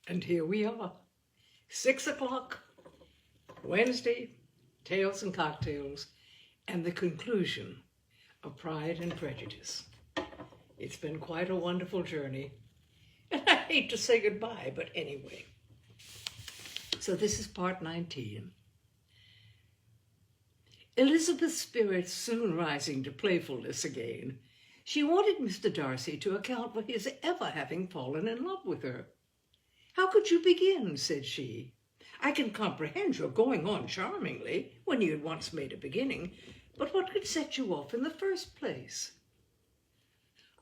And here we are, 6 o'clock, Wednesday, Tales and Cocktails, and the conclusion of Pride and Prejudice. It's been quite a wonderful journey, and I hate to say goodbye, but anyway. So this is part 19. Elizabeth's spirits soon rising to playfulness again, she wanted Mr. Darcy to account for his ever having fallen in love with her. "How could you begin?" said she. "I can comprehend your going on charmingly when you had once made a beginning, but what could set you off in the first place?"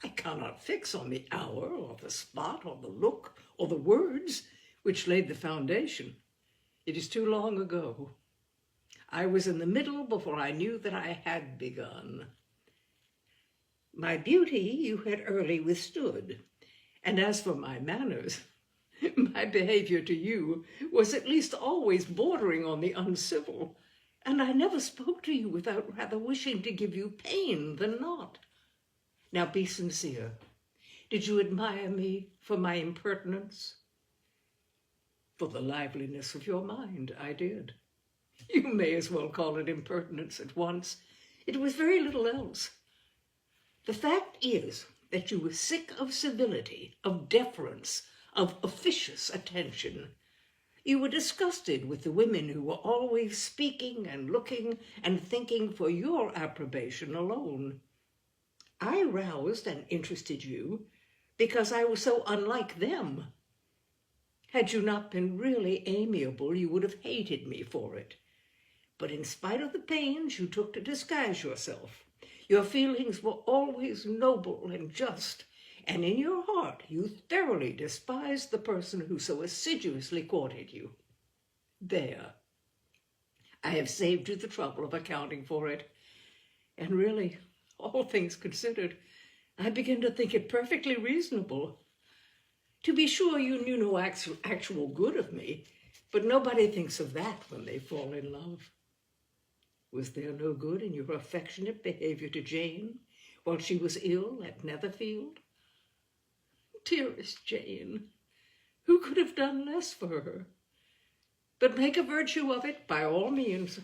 "I cannot fix on the hour, or the spot, or the look, or the words which laid the foundation. It is too long ago. I was in the middle before I knew that I had begun. My beauty you had early withstood, and as for my manners, my behavior to you was at least always bordering on the uncivil, and I never spoke to you without rather wishing to give you pain than not. Now be sincere. Did you admire me for my impertinence?" "For the liveliness of your mind, I did. You may as well call it impertinence at once. It was very little else. The fact is that you were sick of civility, of deference, of officious attention. You were disgusted with the women who were always speaking and looking and thinking for your approbation alone. I roused and interested you because I was so unlike them. Had you not been really amiable, you would have hated me for it. But in spite of the pains you took to disguise yourself, your feelings were always noble and just, and in your heart you thoroughly despised the person who so assiduously courted you. There. I have saved you the trouble of accounting for it, and really, all things considered, I begin to think it perfectly reasonable. To be sure, you knew no actual good of me, but nobody thinks of that when they fall in love. Was there no good in your affectionate behavior to Jane while she was ill at Netherfield? Dearest Jane, who could have done less for her? But make a virtue of it by all means.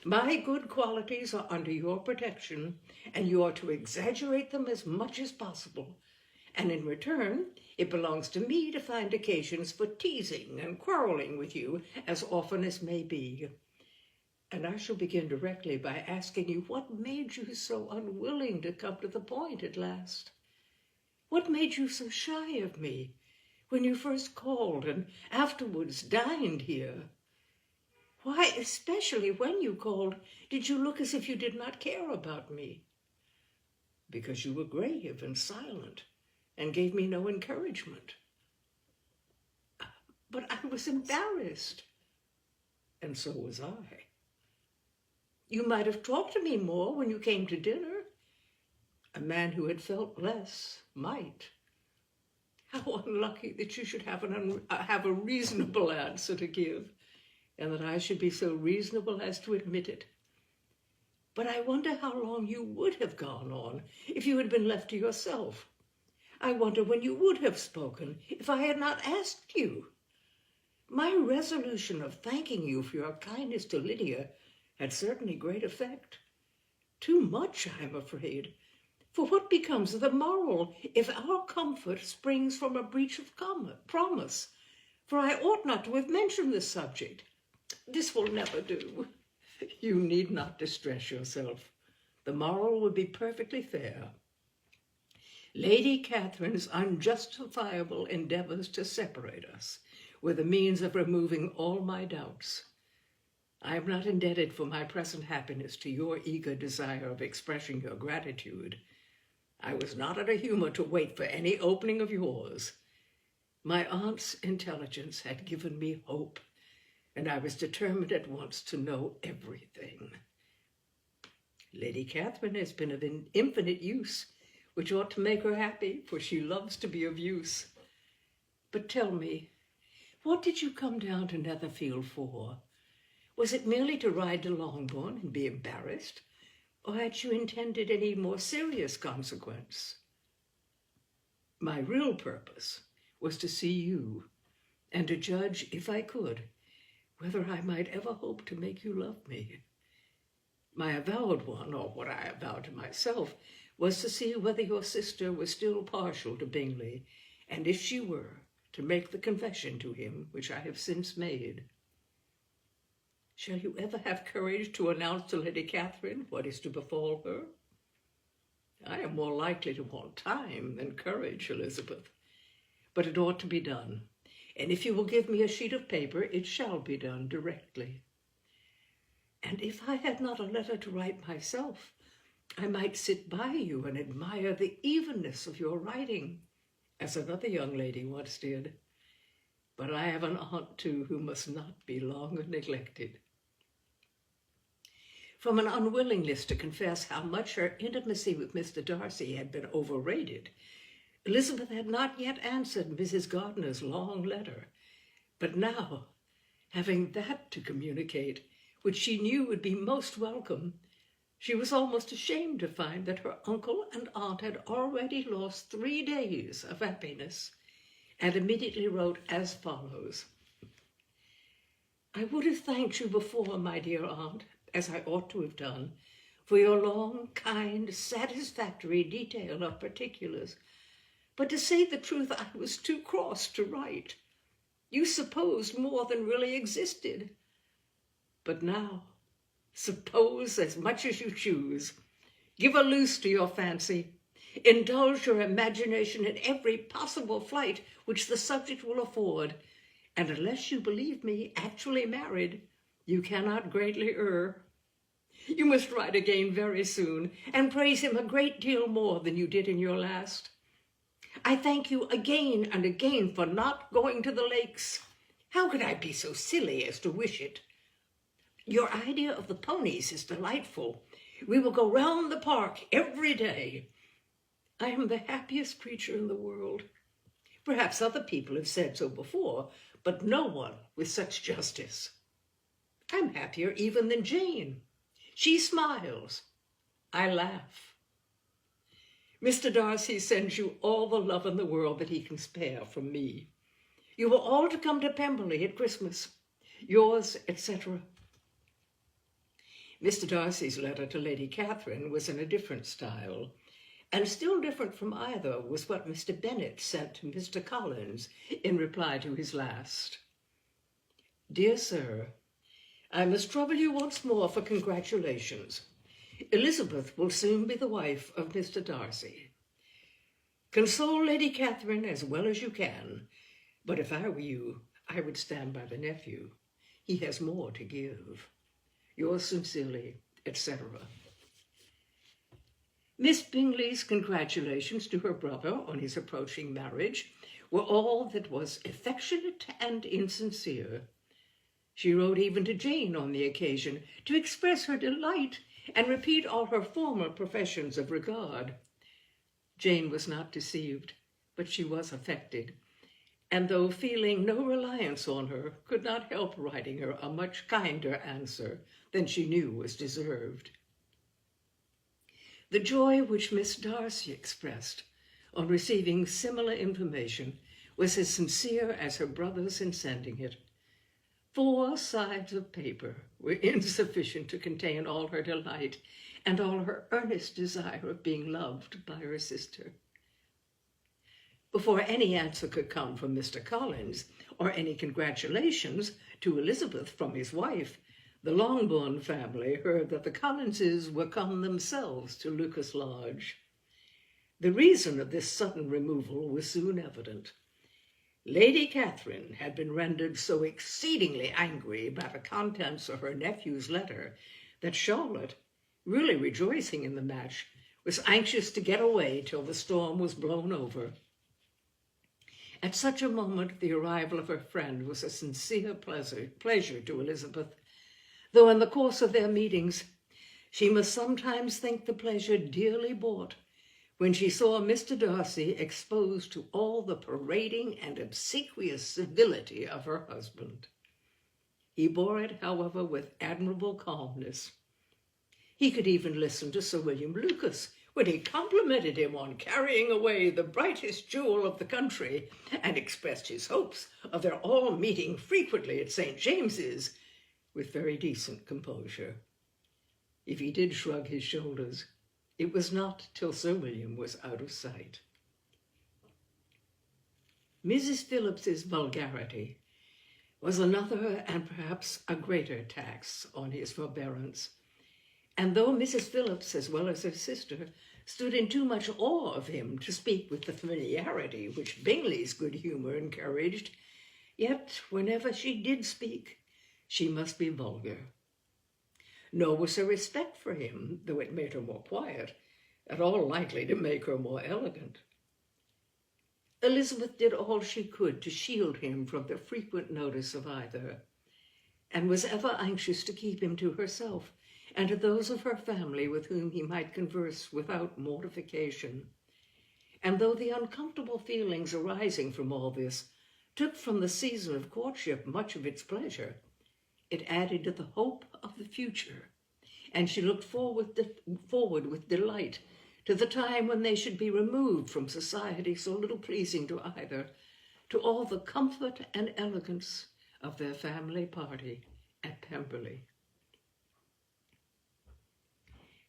My good qualities are under your protection, and you are to exaggerate them as much as possible. And in return, it belongs to me to find occasions for teasing and quarreling with you as often as may be. And I shall begin directly by asking you what made you so unwilling to come to the point at last? What made you so shy of me when you first called and afterwards dined here? Why, especially when you called, did you look as if you did not care about me? Because you were grave and silent and gave me no encouragement. But I was embarrassed, and so was I. You might have talked to me more when you came to dinner. A man who had felt less might. How unlucky that you should have a reasonable answer to give, and that I should be so reasonable as to admit it. But I wonder how long you would have gone on if you had been left to yourself. I wonder when you would have spoken if I had not asked you. My resolution of thanking you for your kindness to Lydia had certainly great effect. Too much, I am afraid. For what becomes of the moral if our comfort springs from a breach of promise? For I ought not to have mentioned this subject. This will never do. You need not distress yourself. The moral would be perfectly fair. Lady Catherine's unjustifiable endeavors to separate us were the means of removing all my doubts. I am not indebted for my present happiness to your eager desire of expressing your gratitude. I was not in a humor to wait for any opening of yours. My aunt's intelligence had given me hope, and I was determined at once to know everything. Lady Catherine has been of infinite use, which ought to make her happy, for she loves to be of use. But tell me, what did you come down to Netherfield for? Was it merely to ride to Longbourn and be embarrassed, or had you intended any more serious consequence? My real purpose was to see you, and to judge, if I could, whether I might ever hope to make you love me. My avowed one, or what I avowed to myself, was to see whether your sister was still partial to Bingley, and if she were, to make the confession to him which I have since made. Shall you ever have courage to announce to Lady Catherine what is to befall her? I am more likely to want time than courage, Elizabeth, but it ought to be done, and if you will give me a sheet of paper, it shall be done directly. And if I had not a letter to write myself, I might sit by you and admire the evenness of your writing, as another young lady once did. But I have an aunt, too, who must not be long neglected. From an unwillingness to confess how much her intimacy with Mr. Darcy had been overrated, Elizabeth had not yet answered Mrs. Gardiner's long letter. But now, having that to communicate, which she knew would be most welcome, she was almost ashamed to find that her uncle and aunt had already lost 3 days of happiness, and immediately wrote as follows. I would have thanked you before, my dear aunt, as I ought to have done, for your long, kind, satisfactory detail of particulars. But to say the truth, I was too cross to write. You supposed more than really existed. But now, suppose as much as you choose. Give a loose to your fancy. Indulge your imagination in every possible flight which the subject will afford, and unless you believe me actually married, you cannot greatly err. You must write again very soon, and praise him a great deal more than you did in your last. I thank you again and again for not going to the lakes. How could I be so silly as to wish it? Your idea of the ponies is delightful. We will go round the park every day. I am the happiest creature in the world. Perhaps other people have said so before, but no one with such justice. I'm happier even than Jane. She smiles. I laugh. Mr. Darcy sends you all the love in the world that he can spare from me. You are all to come to Pemberley at Christmas. Yours, etc. Mr. Darcy's letter to Lady Catherine was in a different style, and still different from either was what Mr. Bennet sent to Mr. Collins in reply to his last. Dear Sir, I must trouble you once more for congratulations. Elizabeth will soon be the wife of Mr. Darcy. Console Lady Catherine as well as you can, but if I were you, I would stand by the nephew. He has more to give. Yours sincerely, etc. Miss Bingley's congratulations to her brother on his approaching marriage were all that was affectionate and insincere. She wrote even to Jane on the occasion to express her delight and repeat all her former professions of regard. Jane was not deceived, but she was affected, and though feeling no reliance on her, could not help writing her a much kinder answer than she knew was deserved. The joy which Miss Darcy expressed on receiving similar information was as sincere as her brother's in sending it. 4 sides of paper were insufficient to contain all her delight and all her earnest desire of being loved by her sister. Before any answer could come from Mr. Collins, or any congratulations to Elizabeth from his wife, the Longbourn family heard that the Collinses were come themselves to Lucas Lodge. The reason of this sudden removal was soon evident. Lady Catherine had been rendered so exceedingly angry by the contents of her nephew's letter that Charlotte, really rejoicing in the match, was anxious to get away till the storm was blown over. At such a moment, the arrival of her friend was a sincere pleasure to Elizabeth, though in the course of their meetings she must sometimes think the pleasure dearly bought when she saw Mr. Darcy exposed to all the parading and obsequious civility of her husband. He bore it, however, with admirable calmness. He could even listen to Sir William Lucas when he complimented him on carrying away the brightest jewel of the country and expressed his hopes of their all meeting frequently at St. James's, with very decent composure. If he did shrug his shoulders, it was not till Sir William was out of sight. Mrs. Phillips's vulgarity was another and perhaps a greater tax on his forbearance, and though Mrs. Phillips, as well as her sister, stood in too much awe of him to speak with the familiarity which Bingley's good humour encouraged, yet whenever she did speak, she must be vulgar. Nor was her respect for him, though it made her more quiet, at all likely to make her more elegant. Elizabeth did all she could to shield him from the frequent notice of either, and was ever anxious to keep him to herself and to those of her family with whom he might converse without mortification. And though the uncomfortable feelings arising from all this took from the season of courtship much of its pleasure, it added to the hope of the future, and she looked forward with delight to the time when they should be removed from society so little pleasing to either, to all the comfort and elegance of their family party at Pemberley.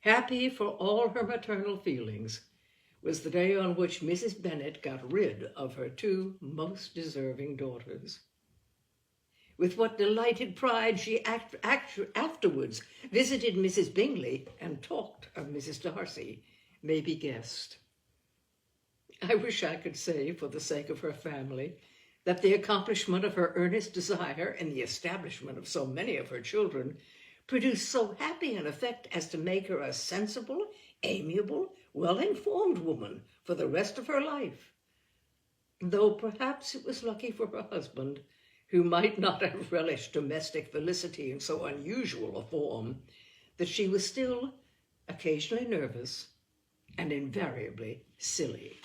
Happy for all her maternal feelings was the day on which Mrs. Bennet got rid of her two most deserving daughters. With what delighted pride she afterwards visited Mrs. Bingley and talked of Mrs. Darcy may be guessed. I wish I could say, for the sake of her family, that the accomplishment of her earnest desire and the establishment of so many of her children produced so happy an effect as to make her a sensible, amiable, well-informed woman for the rest of her life, though perhaps it was lucky for her husband, who might not have relished domestic felicity in so unusual a form, that she was still occasionally nervous and invariably silly.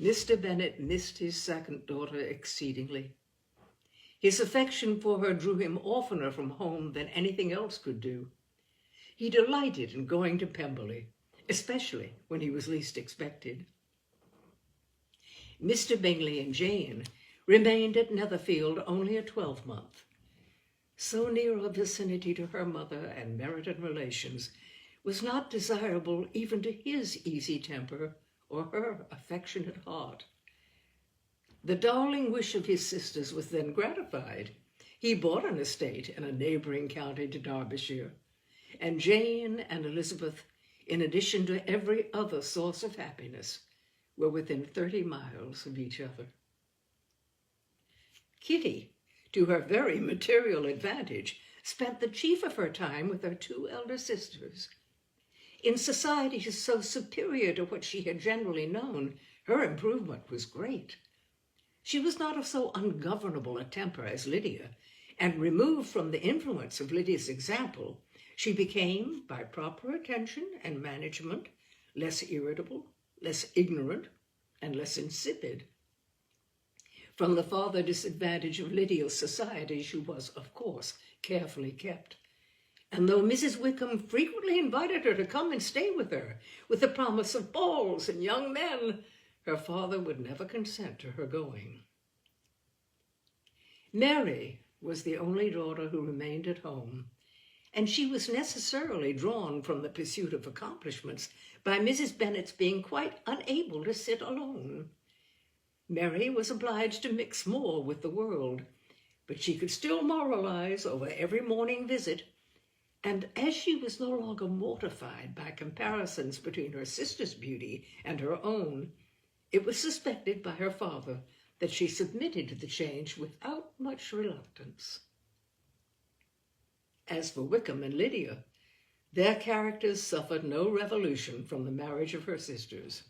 Mr. Bennet missed his second daughter exceedingly. His affection for her drew him oftener from home than anything else could do. He delighted in going to Pemberley, especially when he was least expected. Mr. Bingley and Jane remained at Netherfield only a 12-month. So near a vicinity to her mother and Meryton relations was not desirable even to his easy temper or her affectionate heart. The darling wish of his sisters was then gratified. He bought an estate in a neighbouring county to Derbyshire, and Jane and Elizabeth, in addition to every other source of happiness, were within 30 miles of each other. Kitty, to her very material advantage, spent the chief of her time with her two elder sisters. In society so superior to what she had generally known, her improvement was great. She was not of so ungovernable a temper as Lydia, and removed from the influence of Lydia's example, she became, by proper attention and management, less irritable, less ignorant, and less insipid. From the farther disadvantage of Lydia's society, she was, of course, carefully kept. And though Mrs. Wickham frequently invited her to come and stay with her, with the promise of balls and young men, her father would never consent to her going. Mary was the only daughter who remained at home, and she was necessarily drawn from the pursuit of accomplishments by Mrs. Bennet's being quite unable to sit alone. Mary was obliged to mix more with the world, but she could still moralize over every morning visit, and as she was no longer mortified by comparisons between her sister's beauty and her own, it was suspected by her father that she submitted to the change without much reluctance. As for Wickham and Lydia, their characters suffered no revolution from the marriage of her sisters.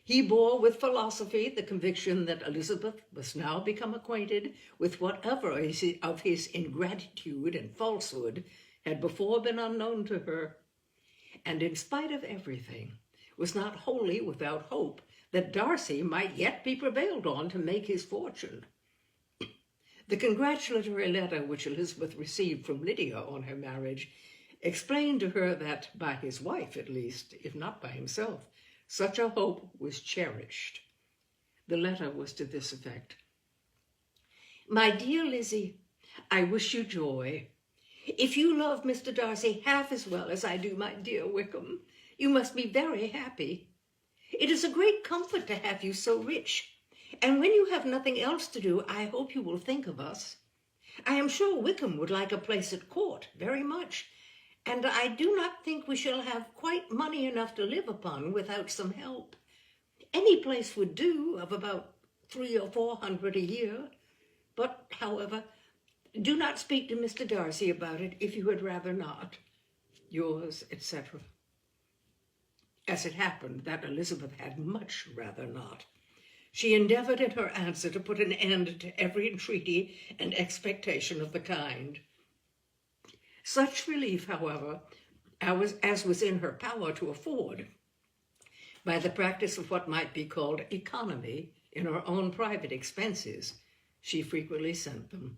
He bore with philosophy the conviction that Elizabeth must now become acquainted with whatever of his ingratitude and falsehood had before been unknown to her, and in spite of everything, was not wholly without hope that Darcy might yet be prevailed on to make his fortune. The congratulatory letter which Elizabeth received from Lydia on her marriage explained to her that by his wife, at least, if not by himself, such a hope was cherished. The letter was to this effect: "My dear Lizzie, I wish you joy. If you love Mr. Darcy half as well as I do my dear Wickham, you must be very happy. It is a great comfort to have you so rich, and when you have nothing else to do, I hope you will think of us. I am sure Wickham would like a place at court very much, and I do not think we shall have quite money enough to live upon without some help. Any place would do, of about 300 or 400 a year. But, however, do not speak to Mr. Darcy about it if you had rather not. Yours, etc." As it happened, that Elizabeth had much rather not. She endeavored in her answer to put an end to every entreaty and expectation of the kind. Such relief, however, as was in her power to afford, by the practice of what might be called economy in her own private expenses, she frequently sent them.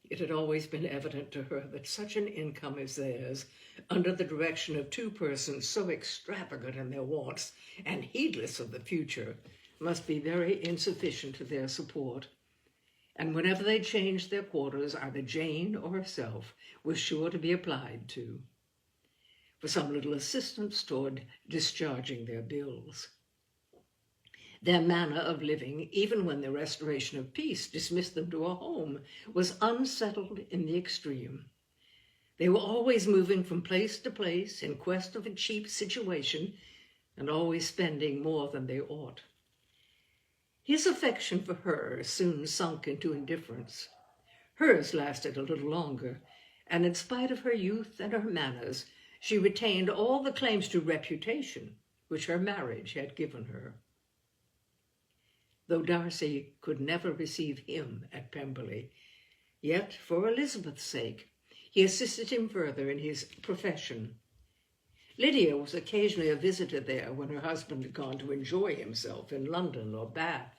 It had always been evident to her that such an income as theirs, under the direction of two persons so extravagant in their wants and heedless of the future, must be very insufficient to their support. And whenever they changed their quarters, either Jane or herself was sure to be applied to, for some little assistance toward discharging their bills. Their manner of living, even when the restoration of peace dismissed them to a home, was unsettled in the extreme. They were always moving from place to place in quest of a cheap situation, and always spending more than they ought. His affection for her soon sunk into indifference. Hers lasted a little longer, and in spite of her youth and her manners, she retained all the claims to reputation which her marriage had given her. Though Darcy could never receive him at Pemberley, yet, for Elizabeth's sake, he assisted him further in his profession. Lydia was occasionally a visitor there when her husband had gone to enjoy himself in London or Bath,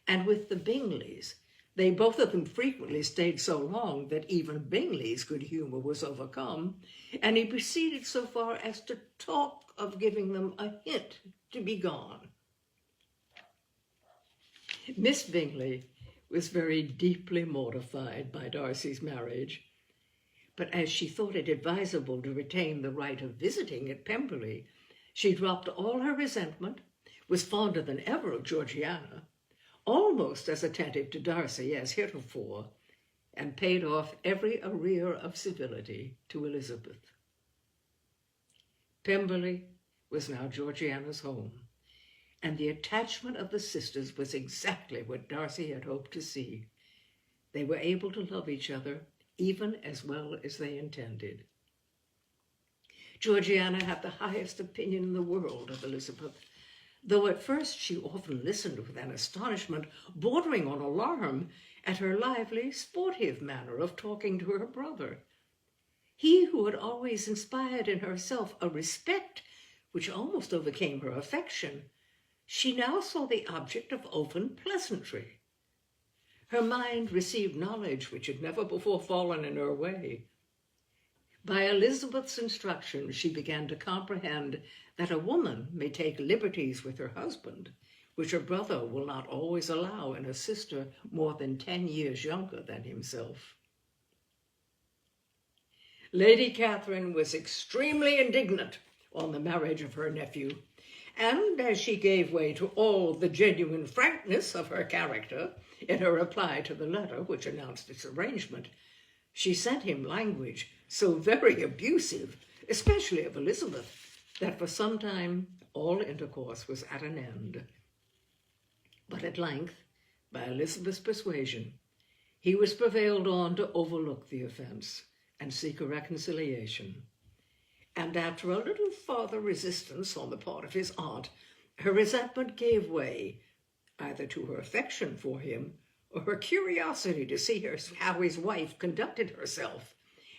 and with the Bingleys, they both of them frequently stayed so long that even Bingley's good humor was overcome, and he proceeded so far as to talk of giving them a hint to be gone. Miss Bingley was very deeply mortified by Darcy's marriage, but as she thought it advisable to retain the right of visiting at Pemberley, she dropped all her resentment, was fonder than ever of Georgiana, almost as attentive to Darcy as heretofore, and paid off every arrear of civility to Elizabeth. Pemberley was now Georgiana's home, and the attachment of the sisters was exactly what Darcy had hoped to see. They were able to love each other even as well as they intended. Georgiana had the highest opinion in the world of Elizabeth, though at first she often listened with an astonishment bordering on alarm at her lively, sportive manner of talking to her brother. He who had always inspired in herself a respect which almost overcame her affection, she now saw the object of open pleasantry. Her mind received knowledge which had never before fallen in her way. By Elizabeth's instruction, she began to comprehend that a woman may take liberties with her husband, which her brother will not always allow in a sister more than 10 years younger than himself. Lady Catherine was extremely indignant on the marriage of her nephew, and as she gave way to all the genuine frankness of her character in her reply to the letter which announced its arrangement, she sent him language so very abusive, especially of Elizabeth, that for some time all intercourse was at an end. But at length, by Elizabeth's persuasion, he was prevailed on to overlook the offense and seek a reconciliation. And after a little farther resistance on the part of his aunt, her resentment gave way either to her affection for him or her curiosity to see how his wife conducted herself,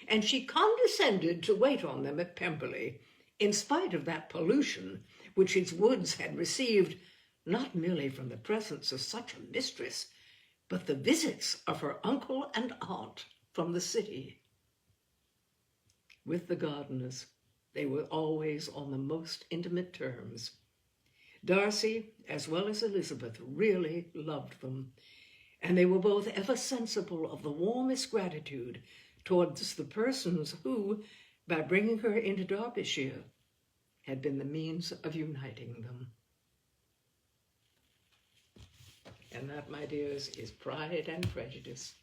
and she condescended to wait on them at Pemberley, in spite of that pollution which its woods had received not merely from the presence of such a mistress, but the visits of her uncle and aunt from the city. with the Gardeners. They were always on the most intimate terms. Darcy, as well as Elizabeth, really loved them, and they were both ever sensible of the warmest gratitude towards the persons who, by bringing her into Derbyshire, had been the means of uniting them. And that, my dears, is Pride and Prejudice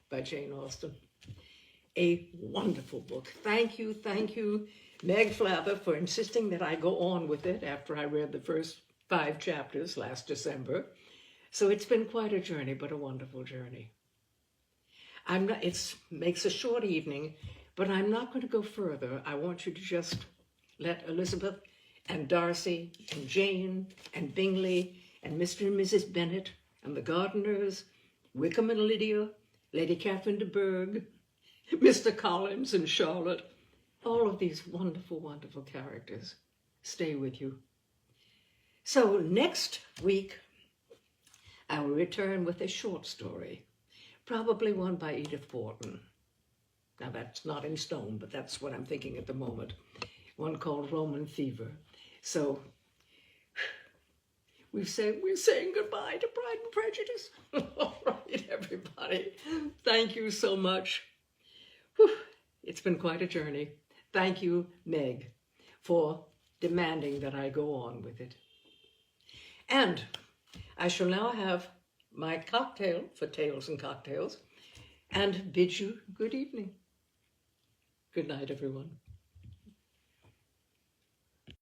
by Jane Austen. A wonderful book. Thank you, Meg Flather, for insisting that I go on with it after I read the first 5 chapters last December. So it's been quite a journey, but a wonderful journey. It makes a short evening, but I'm not going to go further. I want you to just let Elizabeth and Darcy and Jane and Bingley and Mr. and Mrs. Bennet and the Gardeners, Wickham and Lydia, Lady Catherine de Bourgh, Mr. Collins and Charlotte, all of these wonderful, wonderful characters stay with you. So next week, I will return with a short story, probably one by Edith Wharton. Now that's not in stone, but that's what I'm thinking at the moment. One called Roman Fever. So we're saying goodbye to Pride and Prejudice. All right, everybody. Thank you so much. Whew. It's been quite a journey. Thank you, Meg, for demanding that I go on with it. And I shall now have my cocktail for Tales and Cocktails and bid you good evening. Good night, everyone.